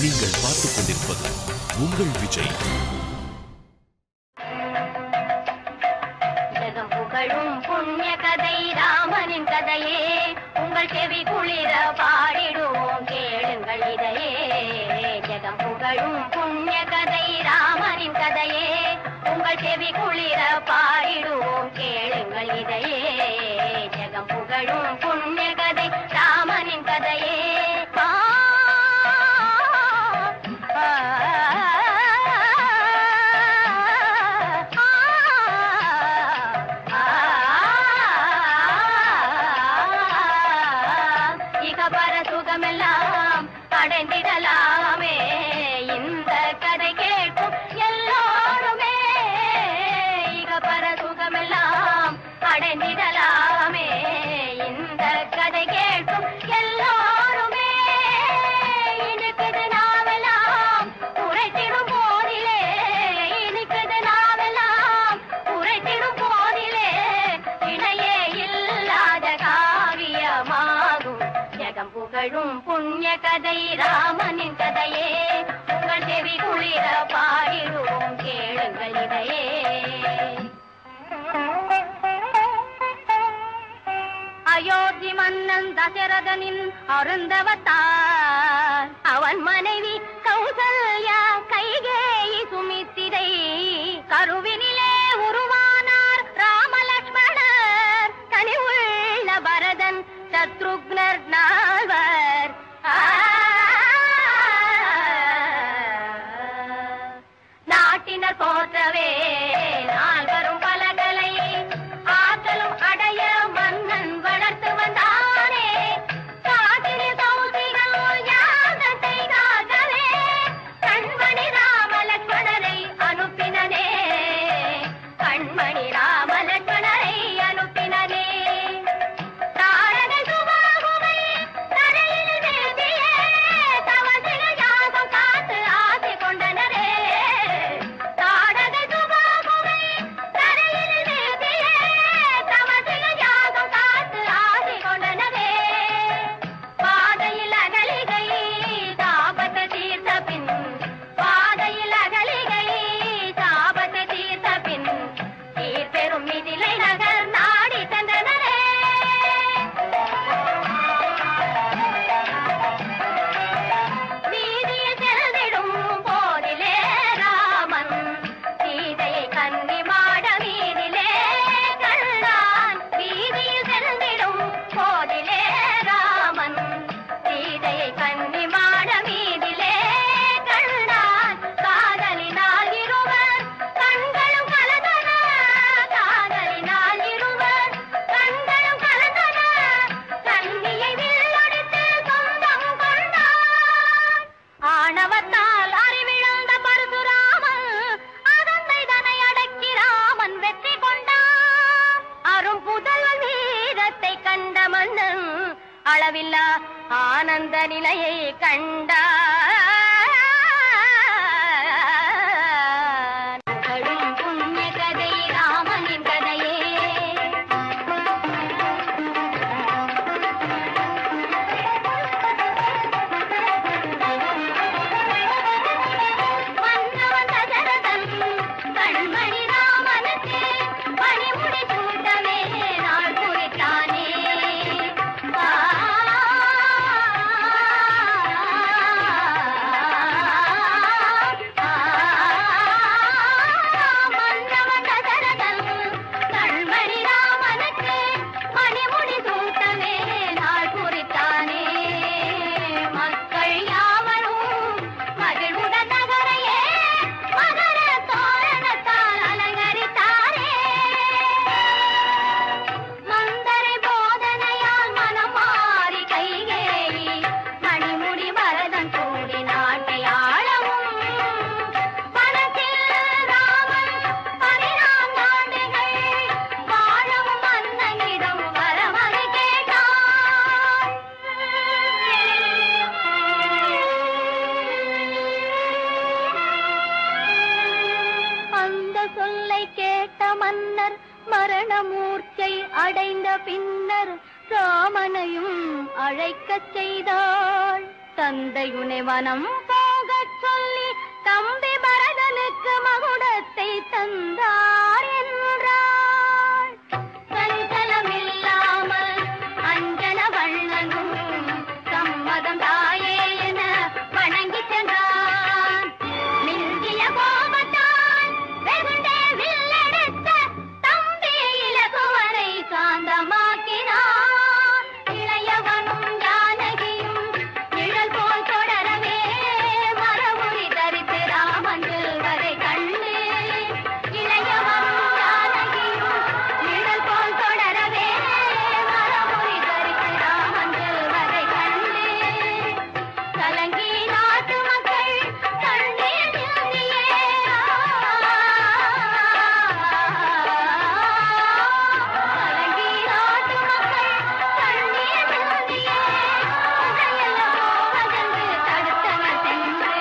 நீங்கள் பார்த்துக் கொண்டிருப்பது உங்கள் விஜய். ஜெகம் புகழும் புண்ணிய கதை ராமனின் கதையே, உங்கள் செவி குளிர பாடிடுவோம் கேளுங்கள் இதையே. ஜெகம் புகழும் புண்ணிய கதை ராமனின் கதையே, உங்கள் செவி குளிர பாடிடுவோம் கேளுங்கள் இதையே. ஜெகம் புகழும் புண்ணிய கதை ராமனின் கதையே. சுகமெல்லாம் அடைந்திடலாமே இந்த கதை கேட்கும் எல்லோருமே. இகபர சுகமெல்லாம் அடைந்திடலாமே இந்த கதை கேட்கும் எல்லோருமே. இனிக்குது நாவெல்லாம் உரைத்திடும் போதிலே, இனிக்குது நாவெல்லாம் உரைத்திடும் போதிலே, இணையே இல்லாத காவியமாகும் ஜெகம் புகழும் புண்ணிய கதை ராமனின் கதையே. உங்கள் செவி குளிர பாடிடுவோம் கேளுங்கள் இதையே. அயோத்தி மன்னன் தசரதனின் அருந்தவத்தார், அவன் மனைவி கௌசல்யா கைகேயி சுமித்திரை, கருவினிலே உருவானார் ராமலக்ஷ்மணர், கனிவுள்ள பரதன் சத்ருக்னர் நால்வர். நாட்டினர் போற்றவே நால்வரும் பலகலை ஆற்றலும் அடைய மன்னன் வளர்த்து வந்தானே. காட்டில் கௌசிகள் யாகத்தை காக்கவே கண்மணி ராமலக்ஷ்மணரை அனுப்பினனே, கண்மணி ராமலக்ஷ்மணரை அனுப்பினனே. அளவில்லா ஆனந்த நிலையை கண்டார். புண்ணிய கதை ராமனின் கதையே. மன்னவன் தசரதன் கண்மணி ராமனுக்கு பணிமுடி சூட்டவே நாள் குறித்தானே. மன்னர் மரணமூர்ச்சை அடைந்த பின்னர் ராமனையும் அழைக்கச் செய்தாள். தந்தையுனை வனம் போக தம்பி பரதனுக்கு மகுடத்தை தந்தார் என்றாள். சஞ்சலமில்லாமல் அஞ்சன வண்ணனும் சம்மதம் தாயே என வணங்கி சென்றான். மிஞ்சிய கோபத்தான் வெகுண்டே வில்லெடுத்த தம்பி இலகுவனை காந்தமாக்கினான். இளையவனும் ஜானகியும் நிழல் போல் தொடரவே மரபுரி தரித்து ராமன் செல்வதை கண்டு. இளையவனும் ஜானகியும் நிழல் போல் தொடரவே மரபுரி தரித்து ராமன் செல்வதை கண்டு. கலங்கி நாட்டு மக்கள் கண்ணீர் சிந்தியே கலங்கி நாட்டு மக்கள் கண்ணீர் சிந்தியே உடையல்லவோ அகன்று தடுத்தனர் சென்று.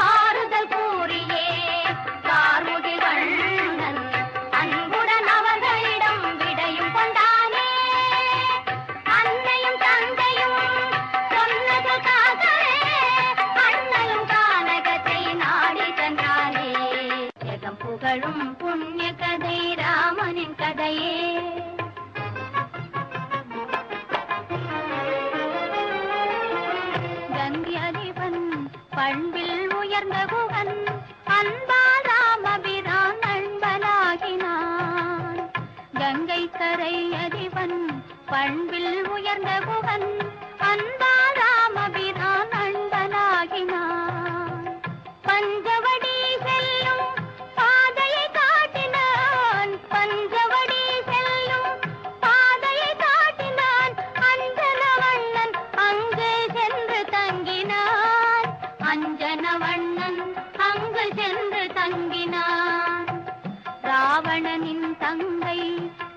ஆறுதல் கூறியே கார்முகில் வண்ணன் அன்புடன் அவர்களிடம் விடையும் கொண்டானே. அன்னையும் தந்தையும் சொன்னதற்காகவே அண்ணலும் கானகத்தை நாடி சென்றானே. ஜெகம் புகழும் புண்ணிய கதை ராமனின் கதையே. கங்கையதிபன் பண்பில் உயர்ந்த குகன் அன்பால் ராமபிரான் நண்பனாகினான். கங்கை கரை அதிபன் பண்பில் உயர்ந்த குகன் அன்பால் ராமபிரான் நண்பனாகினான். பஞ்சவடி செல்லும் பாதையை காட்டினான். பஞ்சவடி செல்லும் பாதையை காட்டினான். அஞ்சனவண்ணன் அங்கு சென்று தங்கினான். அஞ்சனவண்ணன் அங்கு சென்று தங்கினான். ராவணனின் தங்கை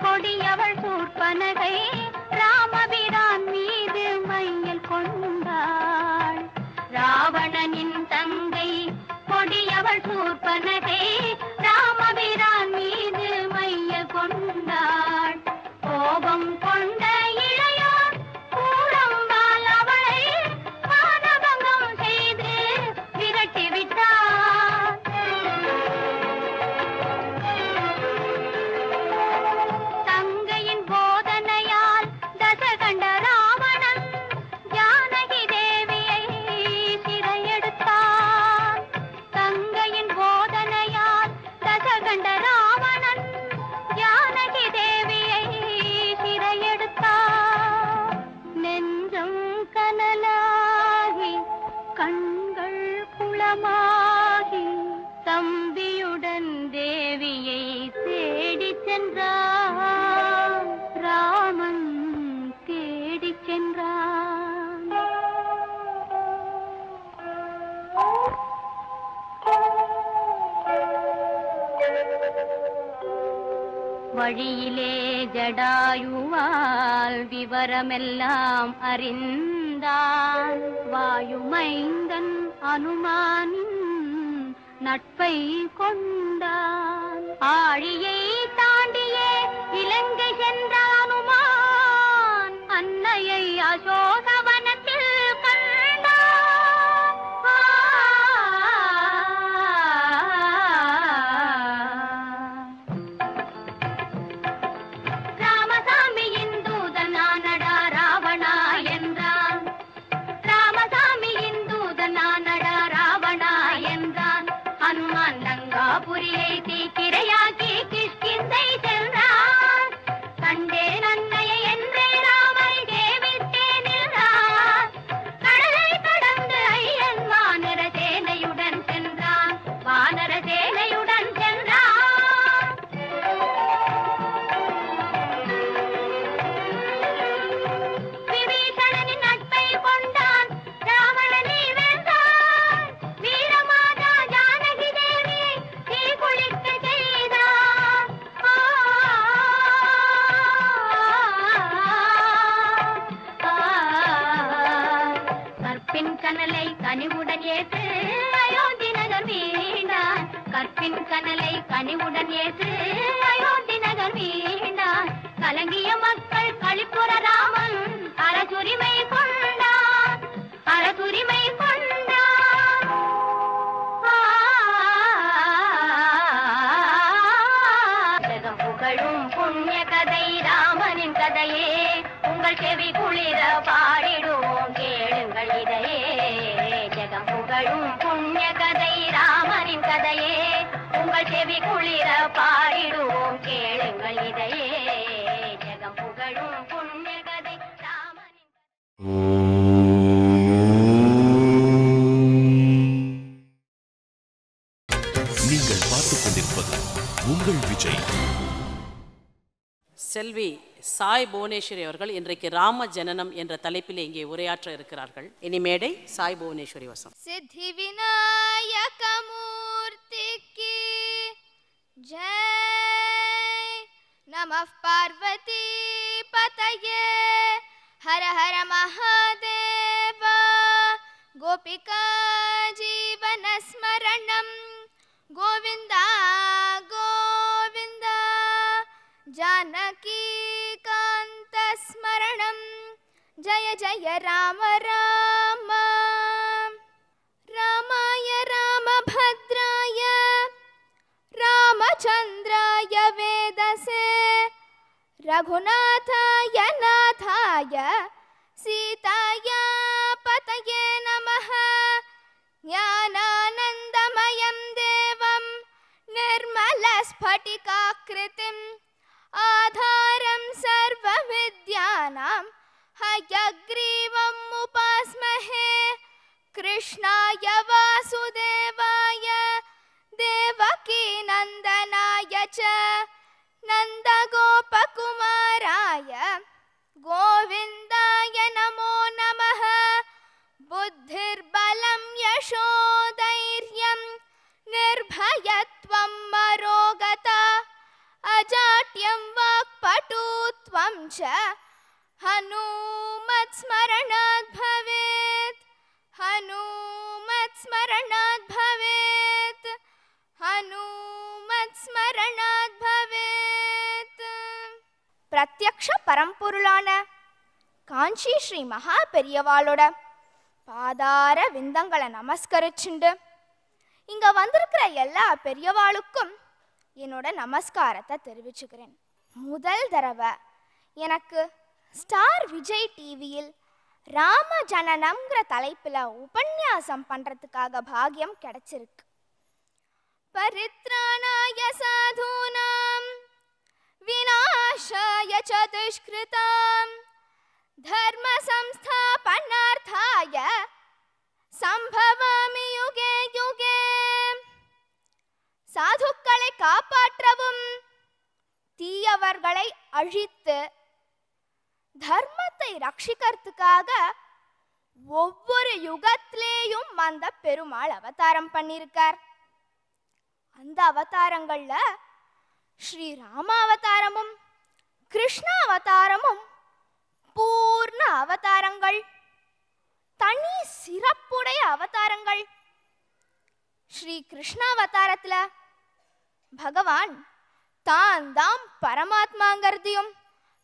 கொடியவள் சூர்பனகை ராமபிரான் மீது மையல் கொண்டாள். ராவணனின் தங்கை கொடியவள் சூர்பனகை ராமபிரான் மீது மையல் கொண்டாள். கோபம் கொண்ட இளையோர் கூடம்பால் அவளை மானபங்கம் செய்து விரட்டிவிட்டார். தங்கையின் போதனையால் தசகண்ட ராவணன் ஜானகி தேவியை சிறையெடுத்தான். தங்கையின் போதனையால் தசகண்ட ராவணன் ஜானகி தேவியை சிறையெடுத்தான். நெஞ்சம் கனலாகி கண்கள் குளமாகி தம்பியுடன் தேவியை தேடிச் சென்றான். ராமன் தேடிச் சென்றான். வழியிலே ஜடாயுவால் விவரமெல்லாம் அறிந்தான். வாயுமைந்தன் அனுமானின் நட்பை கொண்டான். ஆழியை தாண்டியே இலங்கை சென்ற அனுமான் அன்னையை அசோகவனத்தில் கண்டான். ராமசாமியின் தூதனானடா ராவணா என்றான். ராமசாமியின் தூதனானடா ராவணா என்றான். ஹனுமான் லங்காபுரியை தீக்கிரையாக்கி கிஷ்கிந்தை சென்றான். கண்டேன் அன்னையை என்றே ராமரை சேவித்தேன் என்றான். கடலை கடந்து ஐயன் வானர சேனையுடன் சென்றான். வானர சேனையுடன் சென்றான். விபீஷணனின் நட்பை கொண்டான். ராவணனை வென்றான். வீரமாதா ஜானகி தேவியை தீக்குளிக்க செய்தான். கற்பின் கனலை கனிவுடன் ஏற்று அயோத்தி நகர் மீண்டான். கற்பின் கனலை கனிவுடன் ஏற்று அயோத்தி நகர் மீண்டான். கலங்கிய மக்கள் புகழும் புண்ணிய கதை ராமனின் கதையே உங்கள் செவி குளிர பாடிடுவோம் கேளுங்கள் இதையே ஜெகம் புகழும் புண்ணிய கதை ராமனின் கதையே உங்கள் செவி குளிர பாடிடுவோம் கேளுங்கள் இதையே ஜெகம் புகழும் புண்ணிய கதை ராமனின் நீங்கள் பார்த்துக் கொண்டிருப்பது உங்கள் விஜய். செல்வி சாய் புவனேஸ்வரி அவர்கள் இன்றைக்கு ராம ஜனனம் என்ற தலைப்பில் இங்கே உரையாற்ற இருக்கிறார்கள். இனி மேடை சாய் புவனேஸ்வரி வசம். सिद्धि विनायक मूर्ति की जय नमः पार्वती पतये हर हर महादेव गोपिका जीवन स्मरणं गोविंदा गोविंदा जानकी कांत स्मरणं जय जय राम राम रामाय रामभद्राय रामचन्द्राय वेदसे रघुनाथाय नाथाय सीताय पतये नमः ज्ञानानन्दमयं देवं निर्मलस्फटिकाकृतिम् आधारं सर्वविद्यानां हयग्रीवम् उपास्महे कृष्णाय वासुदेवाय देवकीनन्दनाय च नन्दगोपकुमाराय गोविन्दाय नमो नमः बुद्धिर्बलं यशोधैर्यं निर्भयत्वं मरोगता अजाट्यं वाक्पटुत्वं च हनुमत्स्मरणात् भवेत् हनुमत्स्मरणात् भवेत् हनुमत्स्मरणात् भवेत् प्रत्यक्ष परம்பொருளான காஞ்சி ஸ்ரீ மகா பெரியவாளோட பாதார விந்தங்களை நமஸ்கரிச்சுண்டு இங்க வந்திருக்கிற எல்லா பெரியவாளுக்கும் என்னோட நமஸ்காரத்தை தெரிவிச்சுக்கிறேன். முதல் தடவை எனக்கு ஸ்டார் விஜய் டிவியில் ராம ஜனனம்ங்கிற தலைப்பில் உபன்யாசம் பண்ணுறதுக்காக பாக்கியம் கிடைச்சிருக்கு. பரித்ராணாய சாதூனாம் விநாசாய ச துஷ்கிருதாம் தர்ம சம்ஸ்தாபனார்த்தாய சம்பவாமி யுகே யுகே. சாதுக்களை காப்பாற்றவும் தீயவர்களை அழித்து தர்மத்தை ரட்சிக்கிறதுக்காக ஒவ்வொரு யுகத்திலேயும் அந்த பெருமாள் அவதாரம் பண்ணியிருக்கார். அந்த அவதாரங்கள்ல ஸ்ரீ ராம அவதாரமும் கிருஷ்ண அவதாரமும் பூர்ண அவதாரங்கள், தனி சிறப்புடைய அவதாரங்கள். ஸ்ரீ கிருஷ்ண அவதாரத்துல பகவான் தான் தான் பரமாத்மாங்கிறதையும்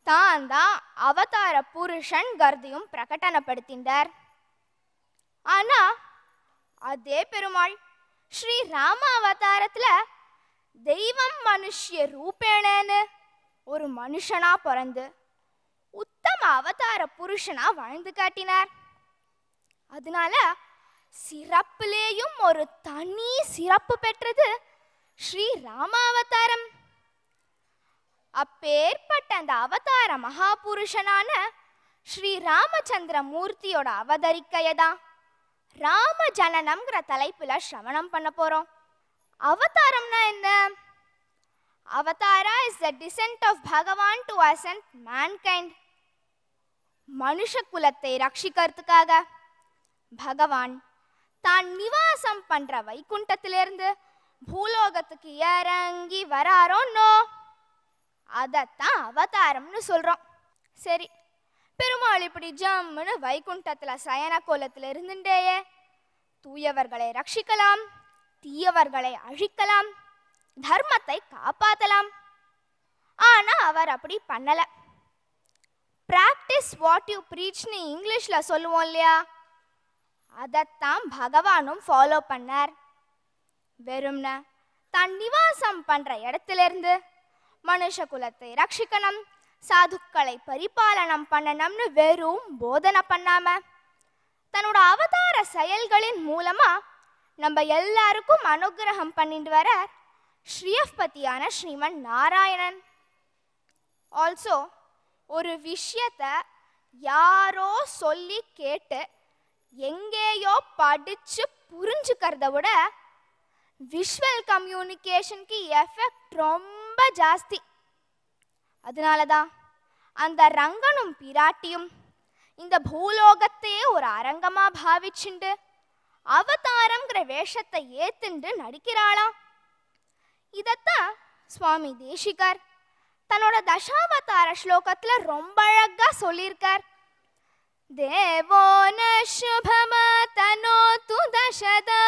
தான் தான் அவதார புருஷன்கிறதையும் பிரகடனப்படுத்தினார். ஆனா அதே பெருமாள் ஸ்ரீ ராம அவதாரத்துல தெய்வம் மனுஷ்ய ரூபேணன்னு ஒரு மனுஷனா பிறந்து உத்தம அவதார புருஷனா வாழ்ந்து காட்டினார். அதனால சிறப்பிலேயும் ஒரு தனி சிறப்பு பெற்றது ஸ்ரீ ராம அவதாரம். அப்பேற்பட்ட அந்த அவதார மகாபுருஷனான ஸ்ரீ ராமச்சந்திர மூர்த்தியோட அவதரிக்கையதான் ராம ஜனனம்ங்கிற தலைப்புல சிரவணம் பண்ண போறோம். அவதாரம்னா என்ன? அவதாரா இஸ் த டிசென்ட் ஆஃப் பகவான் டு அசென்ட் மேன்கைண்ட். மனுஷ குலத்தை ரட்சிக்கிறதுக்காக பகவான் தான் நிவாசம் பண்ற வைகுண்டத்திலிருந்து பூலோகத்துக்கு இறங்கி வராரோன்னோ அதத்தான் அவதாரம்னு சொல்றோம். சரி, பெருமாள் இப்படி ஜம்முன்னு வைகுண்டத்துல சயன கோலத்துல இருந்துட்டேயே தூயவர்களை ரட்சிக்கலாம், தீயவர்களை அழிக்கலாம், தர்மத்தை காப்பாத்தலாம். ஆனா அவர் அப்படி பண்ணல. பிராக்டிஸ் வாட் யூ ப்ரீச்னு இங்கிலீஷ்ல சொல்லுவோம் இல்லையா, அதைத்தான் பகவானும் ஃபாலோ பண்ணார். வெறும்ன தன் நிவாசம் பண்ற இடத்துல இருந்து மனுஷ குலத்தை ரட்சிக்கணும், சாதுக்களை பரிபாலனம் பண்ணணும்னு வெறும் போதனை பண்ணாம தன்னோட அவதார செயல்களின் மூலமா நம்ம எல்லாருக்கும் அனுகிரகம் பண்ணிட்டு வர ஸ்ரீயப்பதியான ஸ்ரீமன் நாராயணன். ஆல்சோ ஒரு விஷயத்த யாரோ சொல்லி கேட்டு எங்கேயோ படிச்சு புரிஞ்சுக்கிறத விட விஷுவல் கம்யூனிகேஷனுக்கு எஃபெக்ட் ரொம்ப ஜாஸ்தி. அதனால தான் அந்த ரங்கனும் பிராட்டியும் இந்த பூலோகத்தையே ஒரு அரங்கமா பாவிச்சுண்டு அவதாரம்ங்கிற வேஷத்தை ஏத்துண்டு நடிக்கிறாளாம். இதத்தான் சுவாமி தேசிகர் தன்னோட தசாவதார ஸ்லோகத்துல ரொம்ப அழகா சொல்லியிருக்கார். தேவோ ந சுபமதனோது தசதா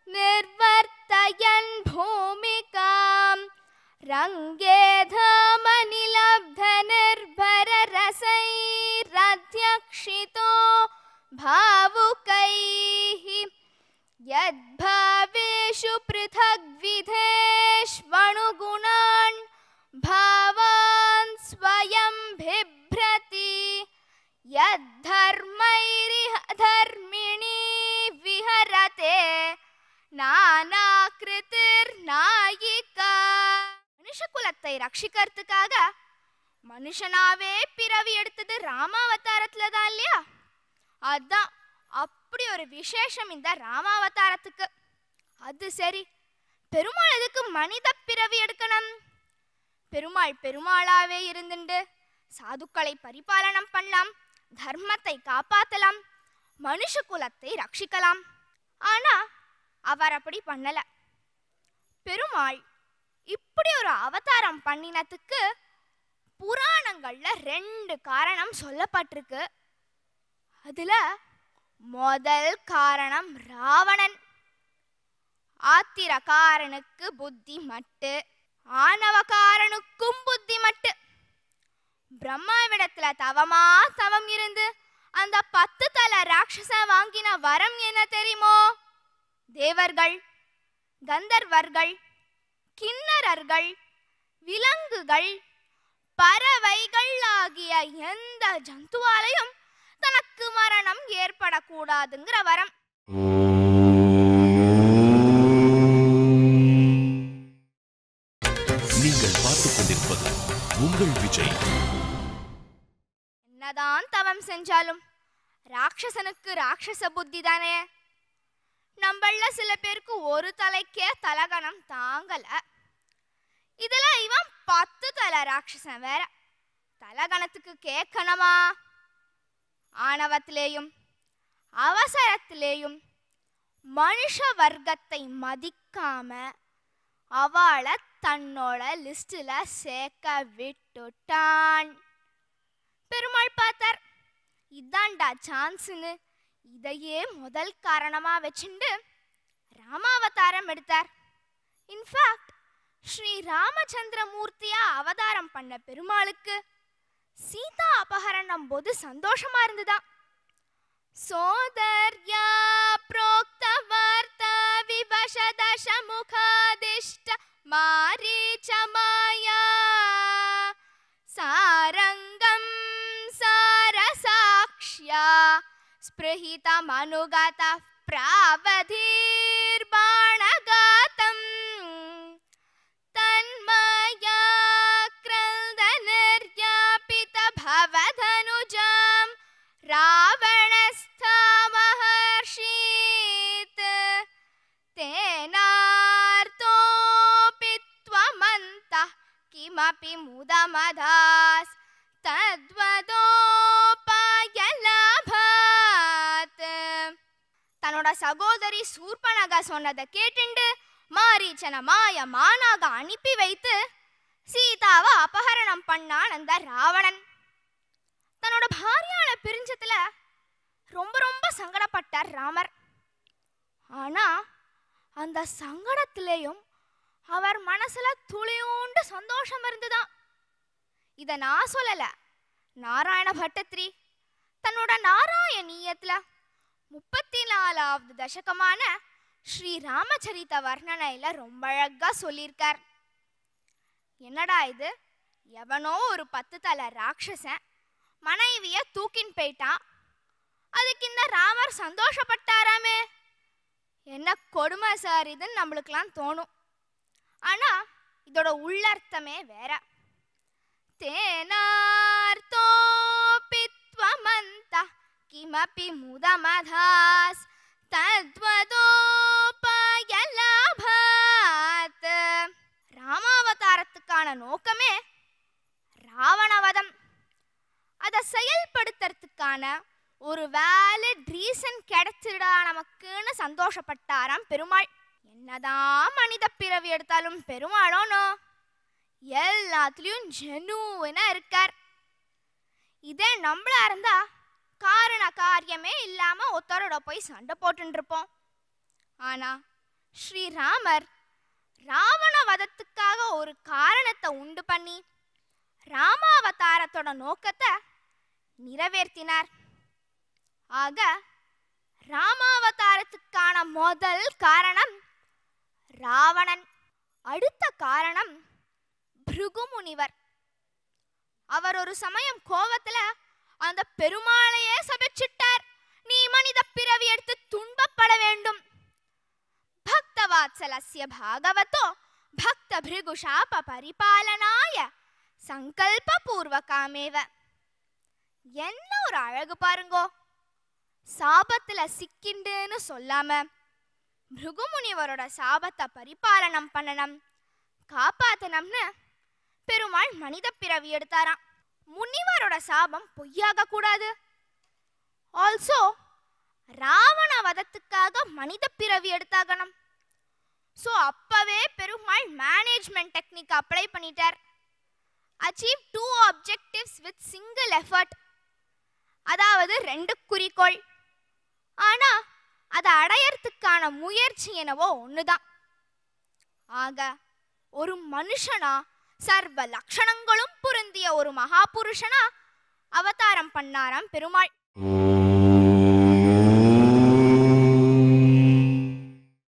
நிர்வர்த்தயன் பூமிகாம் ரங்கே தாமனிலப்த நிர்பர ரசைரத்யக்ஷிதோ பாவுகைஹி யத்பாவேஷு ப்ருதக்விதேஷ்வணுகுணான் भावान् स्वयं बिभ्रति यद्धर्मैरिह धर्मिणी विहरते नानाकृतिर्नायिका. மனுஷ குலத்தை ரட்சிக்கிறதுக்காக மனுஷனாவே பிறவி எடுத்தது ராமாவதாரத்துல தான் இல்லையா? அதான் அப்படி ஒரு விசேஷம் இந்த ராமாவதாரத்துக்கு. அது சரி, பெருமாள் எதுக்கு மனித பிறவி எடுக்கணும்? பெருமாள் பெருமாளாவே இருந்துண்டு சாதுக்களை பரிபாலனம் பண்ணலாம், தர்மத்தை காப்பாத்தலாம், மனுஷ குலத்தை ரட்சிக்கலாம். ஆனா அவர் அப்படி பண்ணல. பெருமாள் இப்படி ஒரு அவதாரம் பண்ணினதுக்கு புராணங்கள்ல 2 காரணம் சொல்லப்பட்டிருக்கு. அதுல முதல் காரணம் ராவணன். ஆத்திரக்காரனுக்கு புத்தி மட்டு, ஆணவக்காரனுக்கும் புத்தி மட்டு. பிரம்மாவிடத்துல தவம் இருந்து அந்த 10 தலை ராட்சச வாங்கின வரம் என்ன தெரியுமோ? தேவர்கள், கந்தர்வர்கள், கிண்ணறர்கள், விலங்குகள், பறவைகள் ஆகிய எந்த ஜந்துவாலையும் தனக்கு மரணம் ஏற்படக்கூடாதுங்கிற வரம். நீங்கள் பார்த்துக் கொண்டிருப்பது உங்கள் விஜய். என்னதான் தவம் செஞ்சாலும் ராட்சசனுக்கு ராட்சச புத்தி தானே. நம்மள சில பேருக்கு ஒரு தலைக்கே தலகணம் தாங்கல. இதுல இவன் 10 தலை ராட்சசன் வேற. தலகணத்துக்கு கேட்கணுமா? ஆணவத்திலேயும் அவசரத்திலேயும் மனுஷ வர்க்கத்தை மதிக்காம அவளை தன்னோட லிஸ்ட்ல சேர்க்க விட்டுட்டான். பெருமாள் பார்த்தார், இதான்டா சான்ஸ்னு இதையே முதல் காரணமா வச்சுண்டு ராமாவதாரம் எடுத்தார். இன்ஃபேக்ட் ஸ்ரீ ராமச்சந்திரமூர்த்தியா அவதாரம் பண்ண பெருமாளுக்கு சீதா அபகரணம் போது சந்தோஷமா இருந்துதான். சோதர்யா ப்ரோக்த வார்த்தா விவசதச முகாதிஷ்ட மாரீச்ச மாயா சாரங்கம் சாரசாக்ஷ்யா ஸ்பிருஹிதமனுகதः பிராவதீர்பாணகாதம் தன்மயா க்ரந்தநிர்யாபித பவதனுஜாம் ராவணஸ்தாமஹர்ஷீத் தேனார்த்தோபி த்வமந்தः கிமபி முதமதாஸ் தத்வதோபாயலாபாத். தன்னோட சகோதரி சூர்பனகா சொன்னதை கேட்டுண்டு மாரீச்சன மாய மானாக அனுப்பி வைத்து சீதாவை அபகரணம் பண்ணான் அந்த ராவணன். தன்னோட பாரியால பிரிஞ்சதுல ரொம்ப ரொம்ப சங்கடப்பட்டார் ராமர். ஆனா அந்த சங்கடத்திலேயும் அவர் மனசுல துளியோண்டு சந்தோஷம் இருந்துதான். இத நான் சொல்லல, நாராயண பட்டத்ரி தன்னோட நாராயணீயத்துல 34வது தசகமான ஸ்ரீ ராமச்சரித வர்ணனையில ரொம்ப அழகா சொல்லியிருக்கார். என்னடா இது, எவனோ ஒரு 10 தலை ராட்சசன் மனைவிய தூக்கின் போயிட்டான், அதுக்கு இந்த ராமர் சந்தோஷப்பட்டாராமே, என்ன கொடுமை சார் இதுன்னு நம்மளுக்கெல்லாம் தோணும். ஆனா இதோட உள்ளர்த்தமே வேற. தேனார்த்தோ பித்வமந்த கிமபி முதமதாஸ் தத்வதோபயலபாத். ராமாவதாரத்துக்கான நோக்கமே ராவணவதம். அதை செயல்படுத்துறதுக்கான ஒரு வேலிட் ரீசன் கிடைச்சிடா நமக்குன்னு சந்தோஷப்பட்டாராம் பெருமாள். என்னதான் மனித பிறவி எடுத்தாலும் பெருமாளோனோ எல்லாத்துலயும் ஜெனுவனா இருக்கார். இதே நம்மளா இருந்தா காரண காரியமே இல்லாம ஒருத்தரோட போய் சண்டை போட்டு இருப்போம். ஆனா ஸ்ரீராமர் ராவண வதத்துக்காக ஒரு காரணத்தை உண்டு பண்ணி ராமாவதாரத்தோட நோக்கத்தை நிறைவேற்றினார். ஆக ராமாவதாரத்துக்கான முதல் காரணம் ராவணன். அடுத்த காரணம் பிருகு முனிவர். அவர் ஒரு சமயம் கோவத்துல அந்த பெருமாளையே சபிச்சிட்டார், நீ மனித பிறவி எடுத்து துன்பப்பட வேண்டும். பக்தவாத்சலஸ்ய பாகவதோ பக்த பிருகு சாப பரிபாலனாய சங்கல்ப பூர்வகாமேவ. என்ன ஒரு அழகு பாருங்கோ, சாபத்துல சிக்கிண்டுன்னு சொல்லாம பிருகு முனிவரோட சாபத்தை பரிபாலனம் பண்ணணும், காப்பாத்தணும்னு பெருமாள் மனித பிறவி எடுத்தாராம். முனிவரோட சாபம் பொய்யாக கூடாது. ஆல்சோ ராவண வதத்துக்காக மனித பிறவி எடுத்தாகணும். ஸோ அப்பவே பெருமாள் மேனேஜ்மெண்ட் டெக்னிக் அப்ளை பண்ணிட்டார். Achieve 2 objectives with single effort. அதாவது 2 குறிக்கோள். ஆனா அதை அடையறதுக்கான முயற்சி என்னவோ ஒண்ணுதான். ஆக ஒரு மனுஷனா சர்வ லட்சணங்களும் பொருந்திய ஒரு மகாபுருஷனா அவதாரம் பண்ணாராம் பெருமாள்.